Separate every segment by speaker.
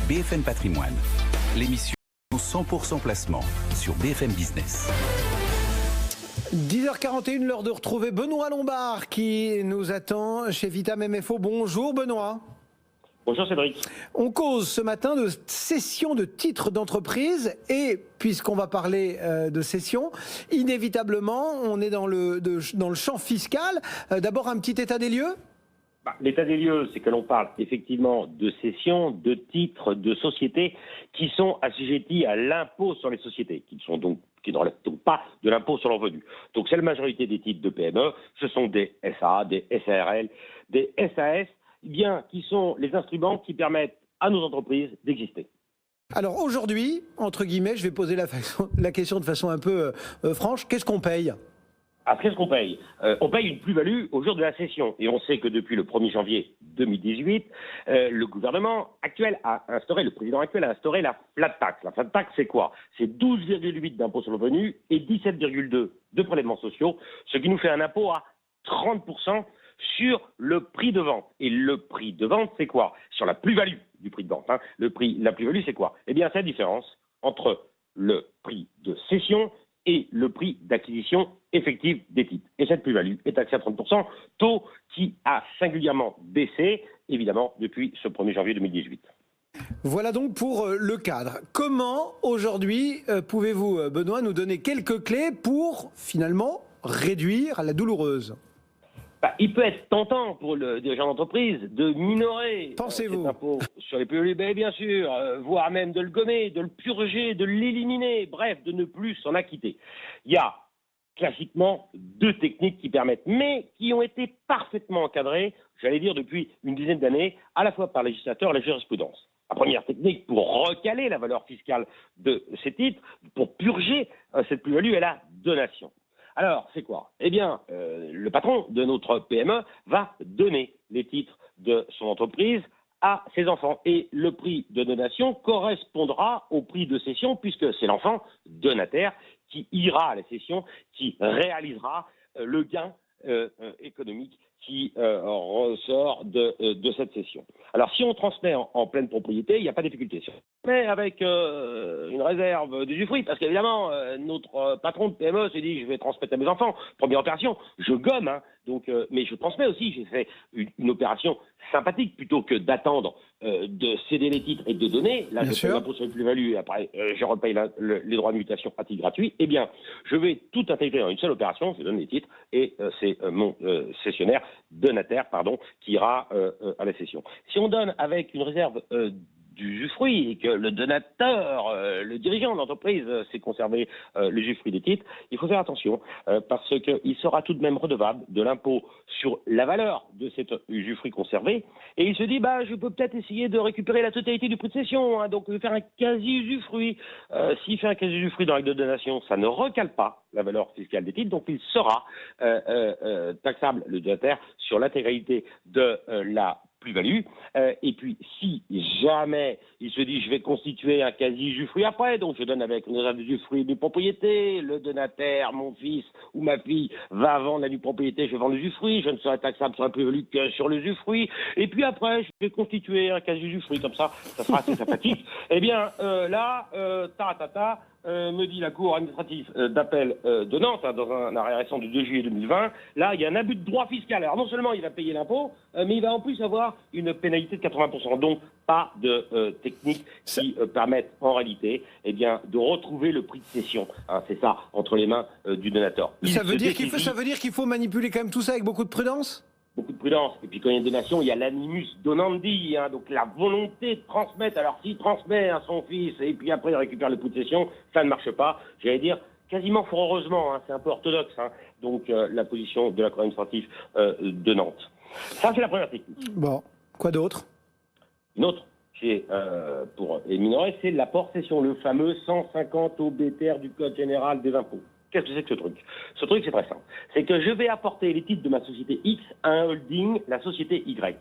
Speaker 1: BFM Patrimoine, l'émission 100% placement sur BFM Business.
Speaker 2: 10h41, l'heure de retrouver Benoît Lombard qui nous attend chez Vitam MFO. Bonjour Benoît.
Speaker 3: Bonjour Cédric.
Speaker 2: On cause ce matin de cession de titres d'entreprise et puisqu'on va parler de cession, inévitablement on est dans le champ fiscal. D'abord un petit état des lieux.
Speaker 3: L'état des lieux, c'est que l'on parle effectivement de cession de titres de sociétés qui sont assujettis à l'impôt sur les sociétés, qui ne relèvent donc pas de l'impôt sur le revenu. Donc c'est la majorité des titres de PME, ce sont des SA, des SARL, des SAS, qui sont les instruments qui permettent à nos entreprises d'exister.
Speaker 2: Alors aujourd'hui, entre guillemets, je vais poser la question de façon un peu franche, qu'est-ce qu'on paye ?
Speaker 3: Qu'est-ce qu'on paye ? On paye une plus-value au jour de la cession. Et on sait que depuis le 1er janvier 2018, le gouvernement actuel le président actuel a instauré la flat tax. La flat tax, c'est quoi ? C'est 12,8 d'impôt sur le revenu et 17,2 de prélèvements sociaux, ce qui nous fait un impôt à 30% sur le prix de vente. Et le prix de vente, c'est quoi ? Sur la plus-value du prix de vente. La plus-value, c'est quoi ? Eh bien, c'est la différence entre le prix de cession et le prix d'acquisition effective des titres. Et cette plus-value est taxée à 30%, taux qui a singulièrement baissé, évidemment, depuis ce 1er janvier 2018.
Speaker 2: Voilà donc pour le cadre. Comment, aujourd'hui, pouvez-vous, Benoît, nous donner quelques clés pour, finalement, réduire la douloureuse ?
Speaker 3: Il peut être tentant pour le dirigeant d'entreprise de minorer cet impôt sur les PEL, bien sûr, voire même de le gommer, de le purger, de l'éliminer, bref, de ne plus s'en acquitter. Il y a classiquement deux techniques qui permettent, mais qui ont été parfaitement encadrées, j'allais dire depuis une dizaine d'années, à la fois par le législateur et la jurisprudence. La première technique pour recaler la valeur fiscale de ces titres, pour purger cette plus-value, est la donation. Alors, c'est quoi ? Eh bien, le patron de notre PME va donner les titres de son entreprise à ses enfants. Et le prix de donation correspondra au prix de cession, puisque c'est l'enfant donataire qui ira à la cession, qui réalisera le gain économique qui ressort de cette cession. Alors, si on transmet en pleine propriété, il n'y a pas de difficulté. Si on transmet avec une réserve d'usufruit, parce qu'évidemment, notre patron de PME se dit « je vais transmettre à mes enfants ». Première opération, je gomme, mais je transmets aussi. J'ai fait une opération sympathique plutôt que d'attendre de céder les titres et de donner. Là, je paye l'impôt sur les plus-values et après, je repaye les droits de mutation à titre gratuit. Eh bien, je vais tout intégrer en une seule opération. Je donne les titres et c'est mon cessionnaire donataire, qui ira à la cession. Si on donne avec une réserve d'usufruit et que le donateur, le dirigeant de l'entreprise sait conserver l'usufruit des titres, il faut faire attention parce qu'il sera tout de même redevable de l'impôt sur la valeur de cet usufruit conservé et il se dit je peux peut-être essayer de récupérer la totalité du prix de cession, donc je vais faire un quasi-usufruit. S'il fait un quasi-usufruit dans l'acte de donation, ça ne recale pas la valeur fiscale des titres, donc il sera taxable, le donataire, sur l'intégralité de la plus-value. Et puis, si jamais il se dit je vais constituer un quasi-usufruit après, donc je donne avec une réserve d'usufruit d'une propriété, le donataire, mon fils ou ma fille, va vendre la propriété, je vends l'usufruit, je ne serai taxable sur la plus-value que sur l'usufruit, et puis après, je vais constituer un quasi-usufruit, comme ça sera assez sympathique. Eh bien, me dit la Cour administrative d'appel de Nantes, dans un arrêt récent du 2 juillet 2020, là, il y a un abus de droit fiscal. Alors, non seulement il va payer l'impôt, mais il va en plus avoir une pénalité de 80%. Donc, pas de techniques qui permettent, en réalité, de retrouver le prix de cession. C'est ça, entre les mains du donateur.
Speaker 2: Ça veut dire qu'il faut manipuler quand même tout ça avec beaucoup de prudence ?
Speaker 3: Beaucoup de prudence. Et puis quand il y a une donation, il y a l'animus donandi, donc la volonté de transmettre. Alors s'il transmet à son fils et puis après il récupère le coup de cession, ça ne marche pas. J'allais dire quasiment fort heureusement, c'est un peu orthodoxe, donc la position de la Cour administrative de Nantes. Ça c'est la première technique.
Speaker 2: Bon, quoi d'autre ?
Speaker 3: Une autre, pour minorer, c'est l'apport cession, le fameux 150 OBTR du Code général des impôts. Qu'est-ce que c'est que ce truc ? Ce truc, c'est très simple. C'est que je vais apporter les titres de ma société X à un holding, la société Y.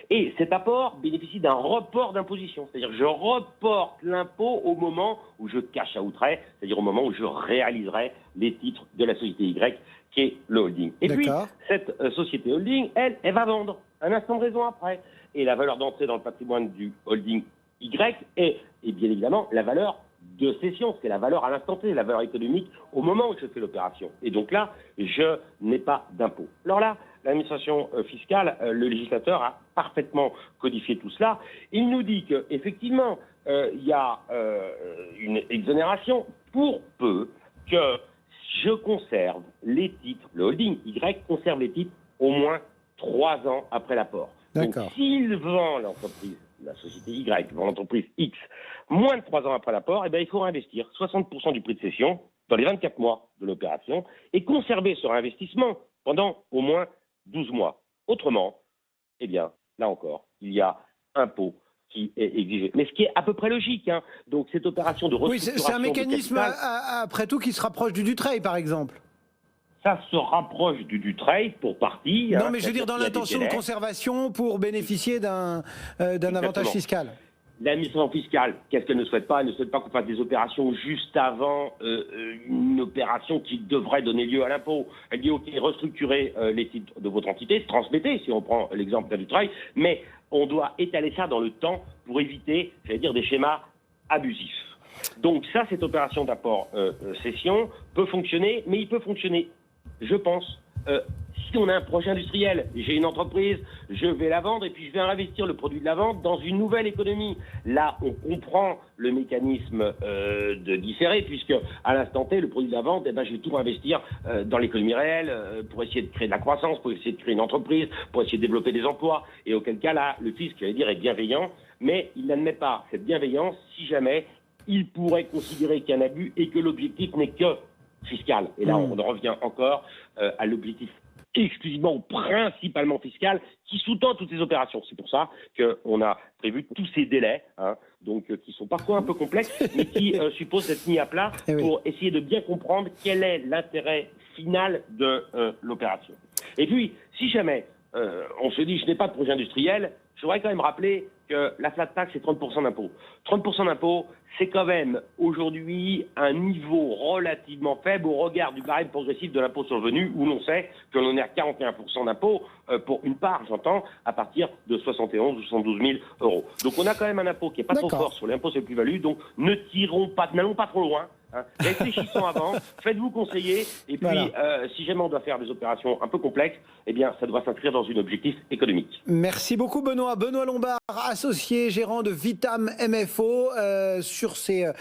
Speaker 3: Et cet apport bénéficie d'un report d'imposition. C'est-à-dire que je reporte l'impôt au moment où je cash outerai, c'est-à-dire au moment où je réaliserai les titres de la société Y, qui est le holding. Et puis, cette société holding, elle va vendre un instant de raison après. Et la valeur d'entrée dans le patrimoine du holding Y et bien évidemment la valeur de cession, c'est la valeur à l'instant T, la valeur économique au moment où je fais l'opération. Et donc là, je n'ai pas d'impôt. Alors là, l'administration fiscale, le législateur a parfaitement codifié tout cela. Il nous dit qu'effectivement, il y a une exonération pour peu que je conserve les titres, le holding Y conserve les titres au moins 3 ans après l'apport. Donc s'il vend l'entreprise, la société Y vend l'entreprise X, moins de 3 ans après l'apport, eh bien, il faut réinvestir 60% du prix de cession dans les 24 mois de l'opération et conserver ce réinvestissement pendant au moins 12 mois. Autrement, eh bien, là encore, il y a impôt qui est exigé. Mais ce qui est à peu près logique, hein. Donc cette opération de restructuration...
Speaker 2: Oui, c'est un mécanisme, après tout, qui se rapproche du Dutreil, par exemple.
Speaker 3: Ça se rapproche du Dutreil pour partie.
Speaker 2: Non, mais je veux dire dans l'intention de conservation pour bénéficier d'un avantage fiscal.
Speaker 3: L'administration fiscale, qu'est-ce qu'elle ne souhaite pas? Elle ne souhaite pas qu'on fasse des opérations juste avant une opération qui devrait donner lieu à l'impôt. Elle dit, OK, restructurez les titres de votre entité, transmettez, si on prend l'exemple du travail, mais on doit étaler ça dans le temps pour éviter, j'allais dire, des schémas abusifs. Donc ça, cette opération d'apport-cession peut fonctionner, mais il peut fonctionner, je pense, si on a un projet industriel, j'ai une entreprise, je vais la vendre et puis je vais investir le produit de la vente dans une nouvelle économie. Là, on comprend le mécanisme de différé, puisque à l'instant T, le produit de la vente, je vais tout investir dans l'économie réelle pour essayer de créer de la croissance, pour essayer de créer une entreprise, pour essayer de développer des emplois. Et auquel cas, là, le fisc, j'allais dire, est bienveillant, mais il n'admet pas cette bienveillance si jamais il pourrait considérer qu'il y a un abus et que l'objectif n'est que fiscal. Et là, on en revient encore à l'objectif exclusivement ou principalement fiscal qui sous-tend toutes ces opérations. C'est pour ça qu'on a prévu tous ces délais, donc qui sont parfois un peu complexes, mais qui supposent d'être mis à plat pour essayer de bien comprendre quel est l'intérêt final de l'opération. Et puis, si jamais on se dit je n'ai pas de projet industriel, je voudrais quand même rappeler que la flat tax, c'est 30% d'impôt. 30% d'impôt, c'est quand même aujourd'hui un niveau relativement faible au regard du barème progressif de l'impôt sur le revenu, où l'on sait que l'on est à 41% d'impôt pour une part, j'entends, à partir de 71 ou 72 000 euros. Donc on a quand même un impôt qui n'est pas trop fort sur l'impôt sur les plus-values, donc n'allons pas trop loin. Réfléchissons avant, faites-vous conseiller, et puis si jamais on doit faire des opérations un peu complexes, eh bien ça doit s'inscrire dans un objectif économique.
Speaker 2: Merci beaucoup Benoît. Benoît Lombard, associé gérant de Vitam MFO, sur ces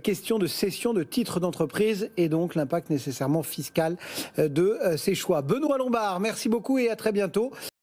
Speaker 2: questions de cession de titres d'entreprise et donc l'impact nécessairement fiscal de ces choix. Benoît Lombard, merci beaucoup et à très bientôt.